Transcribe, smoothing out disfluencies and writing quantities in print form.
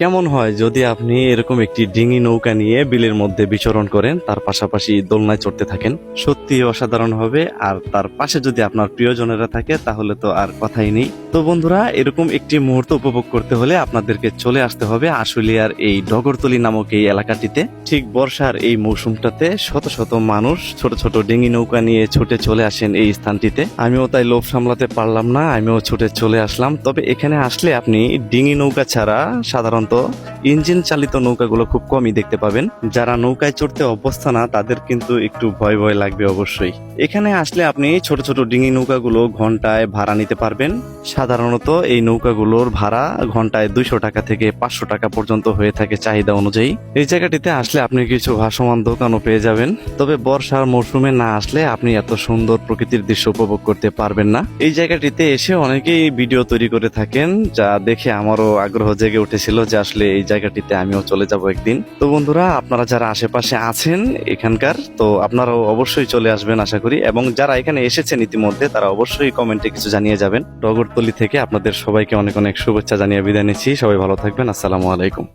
কেমন হয় যদি আপনি এরকম একটি ডিঙি নৌকা নিয়ে বিলের মধ্যে বিচরণ করেন, তার পাশাপাশি দোলনায় চড়তে থাকেন? সত্যি অসাধারণ হবে। আর তার পাশে যদি আপনার প্রিয়জনেরা থাকে তাহলে তো আর কথাই নেই। তো বন্ধুরা, এরকম একটি মুহূর্ত উপভোগ করতে হলে আপনাদেরকে চলে আসতে হবে আশুলিয়ার এই ডগরতলি নামক এই এলাকাটিতে। ঠিক বর্ষার এই মৌসুমটাতে শত শত মানুষ ছোট ছোট ডিঙি নৌকা নিয়ে ছুটে চলে আসেন এই স্থানটিতে। আমিও তাই লোভ সামলাতে পারলাম না, আমিও ছুটে চলে আসলাম। তবে এখানে আসলে আপনি ডিঙি নৌকা ছাড়া সাধারণত ইঞ্জিন চালিত নৌকাগুলো খুব কমই দেখতে পাবেন। যারা নৌকায় চড়তে অভ্যস্ত না তাদের কিন্তু একটু ভয় ভয় লাগবে অবশ্যই। এখানে আসলে আপনি ছোট ছোট ডিঙি নৌকাগুলো ঘন্টায় ভাড়া নিতে পারবেন। সাধারণত এই নৌকাগুলোর ভাড়া ঘন্টায় 200 টাকা থেকে 500 টাকা পর্যন্ত হয়ে থাকে চাহিদা অনুযায়ী। এই জায়গাটিতে আসলে আপনি কিছু ভাসমান দোকানও পেয়ে যাবেন। তবে বর্ষার মৌসুমে না আসলে আপনি এত সুন্দর প্রকৃতির দৃশ্য উপভোগ করতে পারবেন না। এই জায়গাটিতে এসে অনেকেই ভিডিও তৈরি করে থাকেন, যা দেখে আমারও আগ্রহ জেগে উঠেছিল যে আসলে এই জায়গাটিতে আমিও চলে যাব একদিন। তো বন্ধুরা, আপনারা যারা আশেপাশে আছেন এখানকার, তো আপনারাও অবশ্যই চলে আসবেন আশা করি। এবং যারা এখানে এসেছেন ইতিমধ্যে তারা অবশ্যই কমেন্টে কিছু জানিয়ে যাবেন। ডগরতলি থেকে আপনাদের সবাইকে অনেক অনেক শুভেচ্ছা জানিয়ে বিদায় নিচ্ছি। সবাই ভালো থাকবেন। আসসালামু আলাইকুম।